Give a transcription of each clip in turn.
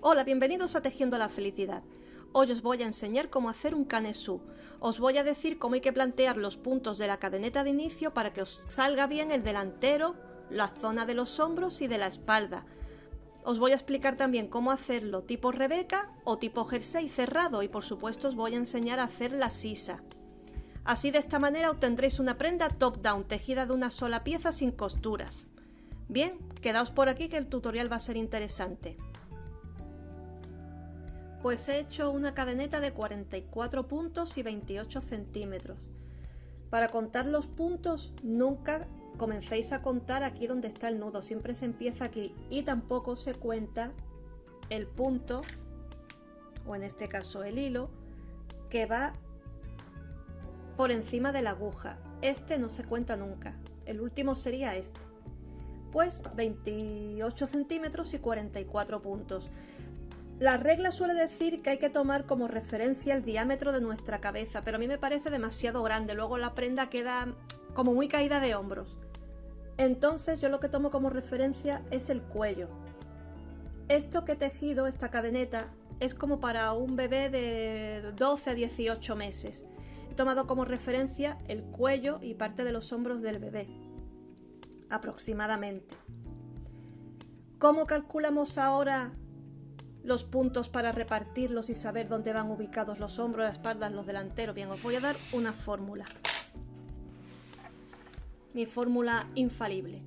Hola, bienvenidos a Tejiendo la Felicidad. Hoy os voy a enseñar cómo hacer un canesú. Os voy a decir cómo hay que plantear los puntos de la cadeneta de inicio para que os salga bien el delantero, la zona de los hombros y de la espalda. Os voy a explicar también cómo hacerlo tipo Rebeca o tipo jersey cerrado y por supuesto os voy a enseñar a hacer la sisa. Así de esta manera obtendréis una prenda top-down tejida de una sola pieza sin costuras. Bien, quedaos por aquí que el tutorial va a ser interesante. Pues he hecho una cadeneta de 44 puntos y 28 centímetros. Para contar los puntos nunca comencéis a contar aquí donde está el nudo, siempre se empieza aquí y tampoco se cuenta el punto, o en este caso el hilo, que va por encima de la aguja. Este no se cuenta nunca, el último sería este. Pues 28 centímetros y 44 puntos. La regla suele decir que hay que tomar como referencia el diámetro de nuestra cabeza, pero a mí me parece demasiado grande, luego la prenda queda como muy caída de hombros. Entonces yo lo que tomo como referencia es el cuello. Esto que he tejido, esta cadeneta, es como para un bebé de 12 a 18 meses. He tomado como referencia el cuello y parte de los hombros del bebé, aproximadamente. ¿Cómo calculamos ahora los puntos para repartirlos y saber dónde van ubicados los hombros, las espaldas, los delanteros? Bien, os voy a dar una fórmula. Mi fórmula infalible.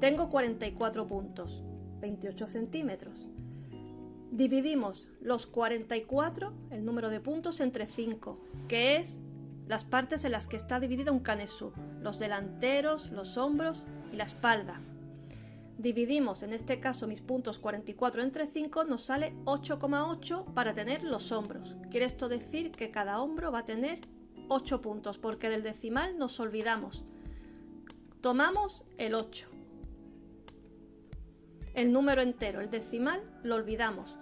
Tengo 44 puntos, 28 centímetros. Dividimos los 44, el número de puntos, entre 5, que es las partes en las que está dividido un canesú, los delanteros, los hombros y la espalda. Dividimos, en este caso mis puntos 44 entre 5, nos sale 8,8 para tener los hombros. Quiere esto decir que cada hombro va a tener 8 puntos, porque del decimal nos olvidamos. Tomamos el 8. El número entero, el decimal, lo olvidamos.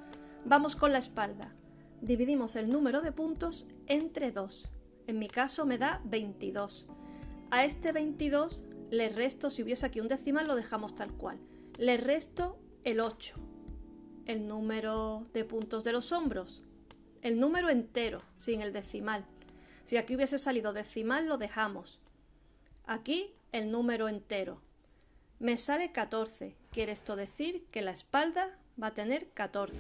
Vamos con la espalda. Dividimos el número de puntos entre 2. En mi caso me da 22. A este 22 le resto, si hubiese aquí un decimal lo dejamos tal cual, le resto el 8, el número de puntos de los hombros, el número entero, sin el decimal. Si aquí hubiese salido decimal lo dejamos. Aquí el número entero. Me sale 14, quiere esto decir que la espalda va a tener 14.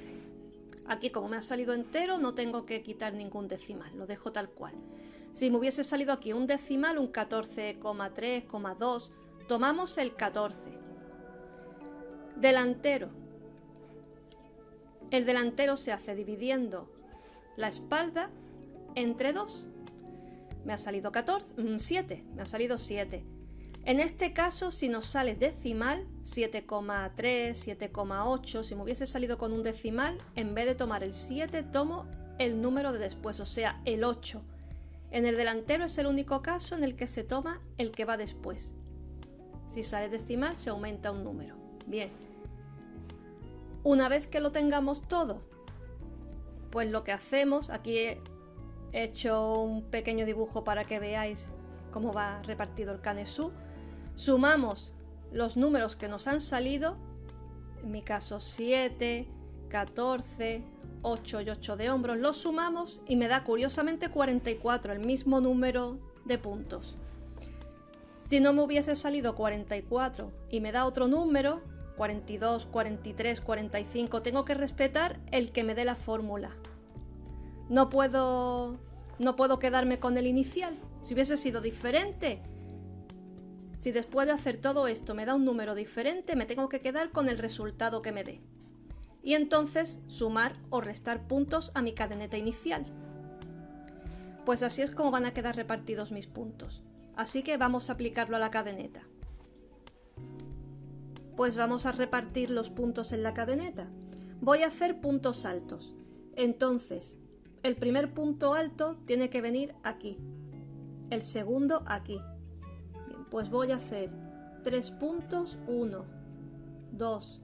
Aquí como me ha salido entero no tengo que quitar ningún decimal, lo dejo tal cual. Si me hubiese salido aquí un decimal, un 14,3,2, tomamos el 14. Delantero. El delantero se hace dividiendo la espalda entre 2. Me ha salido 7, me ha salido 7. En este caso, si nos sale decimal, 7,3, 7,8, si me hubiese salido con un decimal, en vez de tomar el 7, tomo el número de después, o sea, el 8. En el delantero es el único caso en el que se toma el que va después. Si sale decimal se aumenta un número. Bien. Una vez que lo tengamos todo, pues lo que hacemos, aquí he hecho un pequeño dibujo para que veáis cómo va repartido el canesú. Sumamos los números que nos han salido, en mi caso 7, 14, 8 y 8 de hombros, los sumamos y me da curiosamente 44, el mismo número de puntos. Si no me hubiese salido 44 y me da otro número, 42, 43, 45, tengo que respetar el que me dé la fórmula. No puedo quedarme con el inicial. Si hubiese sido diferente, si después de hacer todo esto me da un número diferente, me tengo que quedar con el resultado que me dé. Y entonces sumar o restar puntos a mi cadeneta inicial. Pues así es como van a quedar repartidos mis puntos. Así que vamos a aplicarlo a la cadeneta. Pues vamos a repartir los puntos en la cadeneta. Voy a hacer puntos altos. Entonces, el primer punto alto tiene que venir aquí. El segundo aquí. Bien, pues voy a hacer 3 puntos, 1, 2,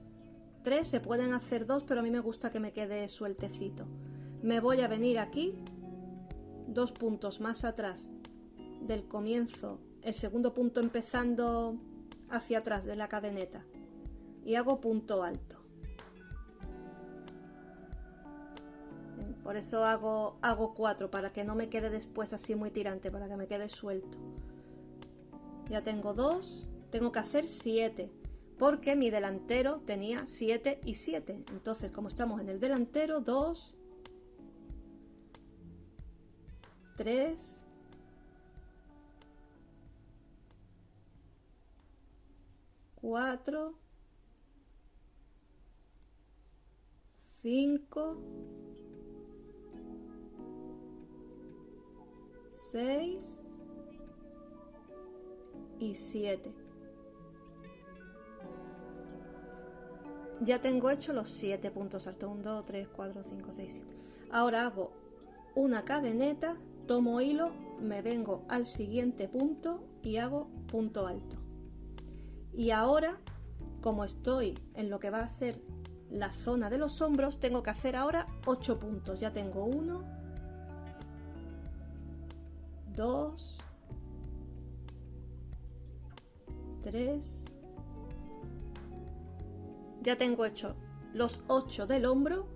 3, se pueden hacer 2, pero a mí me gusta que me quede sueltecito. Me voy a venir aquí, 2 puntos más atrás del comienzo, el segundo punto empezando hacia atrás de la cadeneta, y hago punto alto. Por eso hago 4, para que no me quede después así muy tirante, para que me quede suelto. Ya tengo 2, tengo que hacer 7, porque mi delantero tenía 7 y 7. Entonces, como estamos en el delantero, 2, 3, 4, 5, 6 y 7. Ya tengo hecho los 7 puntos altos. 1, 2, 3, 4, 5, 6, 7. Ahora hago una cadeneta, tomo hilo, me vengo al siguiente punto y hago punto alto. Y ahora, como estoy en lo que va a ser la zona de los hombros, tengo que hacer ahora 8 puntos. Ya tengo 1, 2, 3. Ya tengo hecho los 8 del hombro,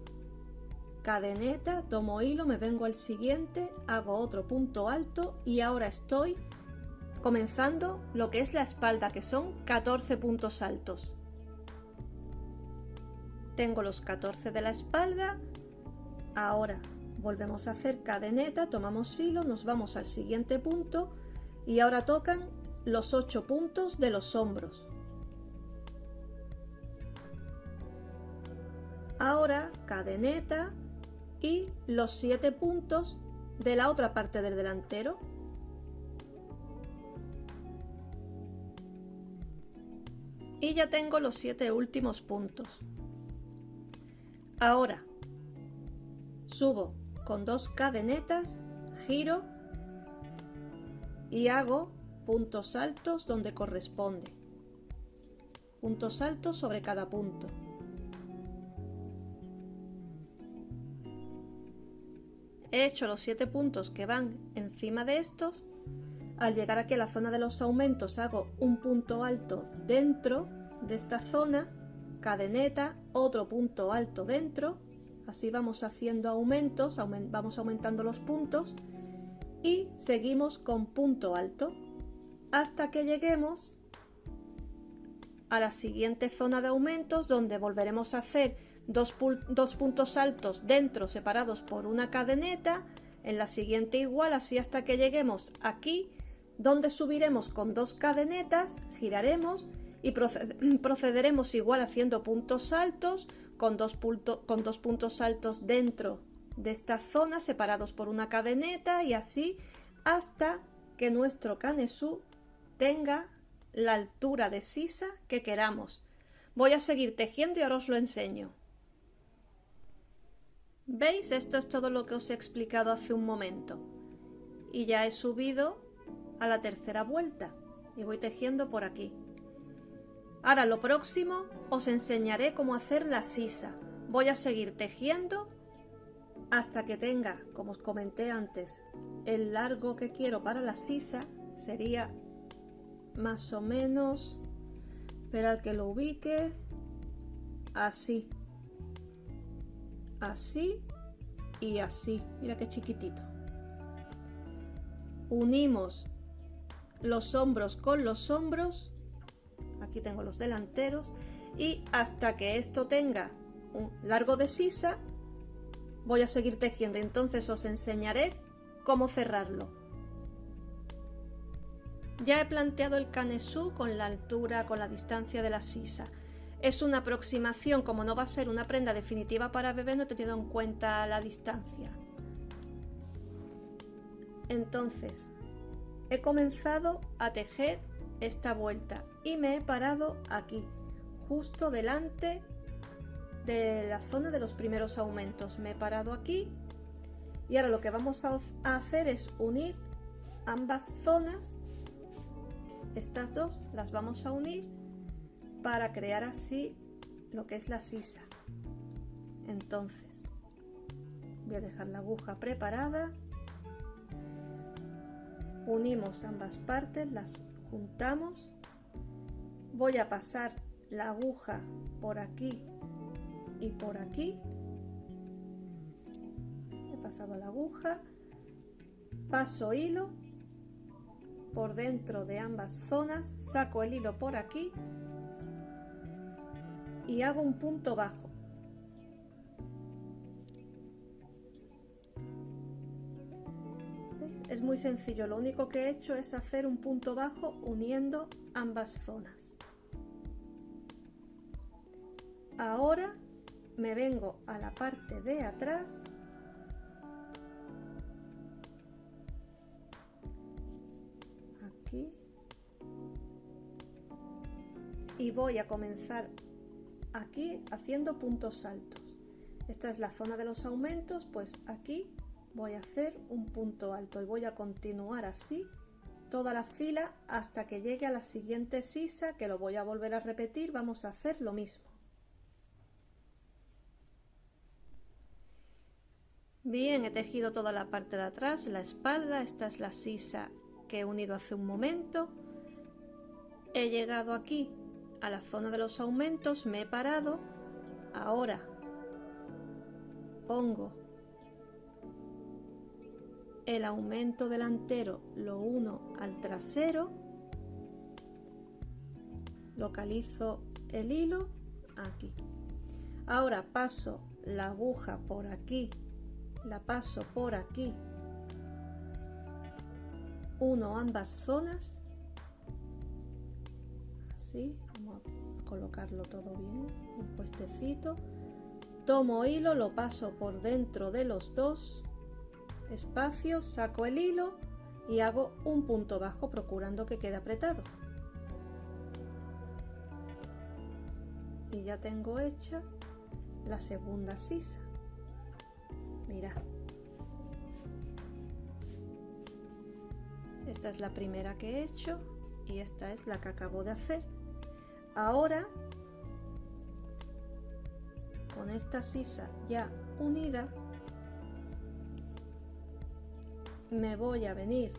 cadeneta, tomo hilo, me vengo al siguiente, hago otro punto alto y ahora estoy comenzando lo que es la espalda, que son 14 puntos altos. Tengo los 14 de la espalda. Ahora volvemos a hacer cadeneta, tomamos hilo, nos vamos al siguiente punto y ahora tocan los 8 puntos de los hombros. Ahora cadeneta y los 7 puntos de la otra parte del delantero. Y ya tengo los 7 últimos puntos. Ahora subo con 2 cadenetas, giro y hago puntos altos donde corresponde. Puntos altos sobre cada punto. He hecho los 7 puntos que van encima de estos. Al llegar aquí a la zona de los aumentos hago un punto alto dentro de esta zona, cadeneta, otro punto alto dentro, así vamos haciendo aumentos, vamos aumentando los puntos y seguimos con punto alto hasta que lleguemos a la siguiente zona de aumentos, donde volveremos a hacer dos puntos altos dentro separados por una cadeneta, en la siguiente igual, así hasta que lleguemos aquí, donde subiremos con 2 cadenetas, giraremos y procederemos igual haciendo puntos altos con dos puntos altos dentro de esta zona separados por una cadeneta y así hasta que nuestro canesú tenga la altura de sisa que queramos. Voy a seguir tejiendo y ahora os lo enseño. ¿Veis? Esto es todo lo que os he explicado hace un momento. Y ya he subido a la tercera vuelta y voy tejiendo por aquí. Ahora lo próximo os enseñaré cómo hacer la sisa. Voy a seguir tejiendo hasta que tenga, como os comenté antes, el largo que quiero para la sisa. Sería más o menos, esperad que lo ubique, así, así y así. Mira qué chiquitito. Unimos los hombros con los hombros, aquí tengo los delanteros, y hasta que esto tenga un largo de sisa voy a seguir tejiendo. Entonces os enseñaré cómo cerrarlo. Ya he planteado el canesú con la altura, con la distancia de la sisa. Es una aproximación, como no va a ser una prenda definitiva para bebé, no he tenido en cuenta la distancia. Entonces, he comenzado a tejer esta vuelta y me he parado aquí, justo delante de la zona de los primeros aumentos. Me he parado aquí y ahora lo que vamos a hacer es unir ambas zonas. Estas dos las vamos a unir para crear así lo que es la sisa. Entonces voy a dejar la aguja preparada, unimos ambas partes, las juntamos, voy a pasar la aguja por aquí y por aquí, pasado la aguja, paso hilo por dentro de ambas zonas, saco el hilo por aquí y hago un punto bajo. ¿Veis? Es muy sencillo, lo único que he hecho es hacer un punto bajo uniendo ambas zonas. Ahora me vengo a la parte de atrás aquí y voy a comenzar aquí haciendo puntos altos. Esta es la zona de los aumentos, pues aquí voy a hacer un punto alto y voy a continuar así toda la fila hasta que llegue a la siguiente sisa, que lo voy a volver a repetir. Vamos a hacer lo mismo. Bien, he tejido toda la parte de atrás, la espalda. Esta es la sisa que he unido hace un momento. He llegado aquí a la zona de los aumentos, me he parado. Ahora pongo el aumento delantero, lo uno al trasero, localizo el hilo aquí. Ahora paso la aguja por aquí, la paso por aquí, uno ambas zonas, así, vamos a colocarlo todo bien, un puestecito, tomo hilo, lo paso por dentro de los dos espacios, saco el hilo y hago un punto bajo procurando que quede apretado. Y ya tengo hecha la segunda sisa. Mirad, esta es la primera que he hecho y esta es la que acabo de hacer. Ahora, con esta sisa ya unida, me voy a venir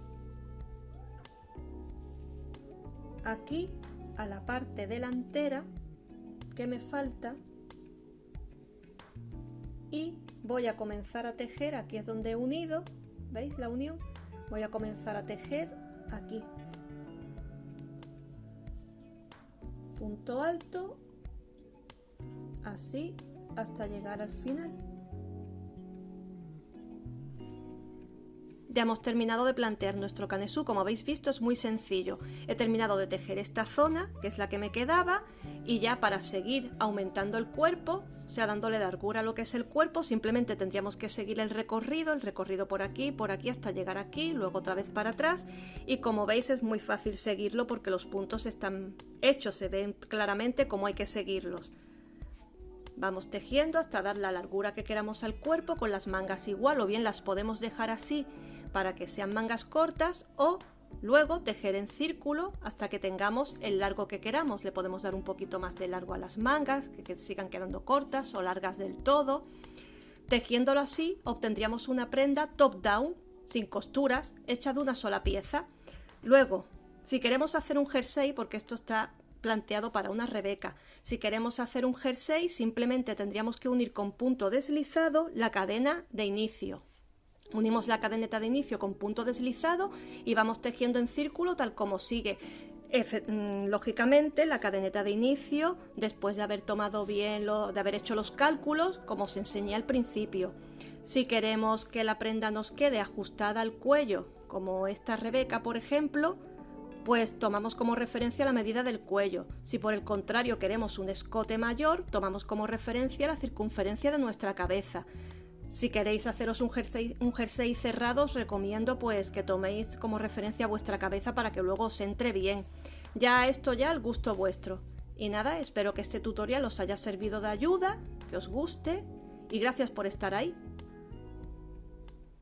aquí a la parte delantera que me falta y voy a comenzar a tejer. Aquí es donde he unido, ¿veis la unión? Voy a comenzar a tejer aquí, punto alto, así hasta llegar al final. Ya hemos terminado de plantear nuestro canesú. Como habéis visto, es muy sencillo. He terminado de tejer esta zona, que es la que me quedaba, y ya para seguir aumentando el cuerpo, o sea, dándole largura a lo que es el cuerpo, simplemente tendríamos que seguir el recorrido por aquí hasta llegar aquí, luego otra vez para atrás, y como veis es muy fácil seguirlo porque los puntos están hechos, se ven claramente cómo hay que seguirlos. Vamos tejiendo hasta dar la largura que queramos al cuerpo, con las mangas igual, o bien las podemos dejar así para que sean mangas cortas, o luego tejer en círculo hasta que tengamos el largo que queramos. Le podemos dar un poquito más de largo a las mangas, que sigan quedando cortas o largas del todo. Tejiéndolo así obtendríamos una prenda top down, sin costuras, hecha de una sola pieza. Luego, si queremos hacer un jersey, porque esto está planteado para una Rebeca, si queremos hacer un jersey simplemente tendríamos que unir con punto deslizado la cadena de inicio. Unimos la cadeneta de inicio con punto deslizado y vamos tejiendo en círculo tal como sigue. Lógicamente la cadeneta de inicio, después de haber tomado bien de haber hecho los cálculos, como os enseñé al principio. Si queremos que la prenda nos quede ajustada al cuello, como esta Rebeca por ejemplo, pues tomamos como referencia la medida del cuello. Si por el contrario queremos un escote mayor, tomamos como referencia la circunferencia de nuestra cabeza. Si queréis haceros un jersey cerrado, os recomiendo pues que toméis como referencia vuestra cabeza para que luego os entre bien. Ya esto ya al gusto vuestro. Y nada, espero que este tutorial os haya servido de ayuda, que os guste y gracias por estar ahí.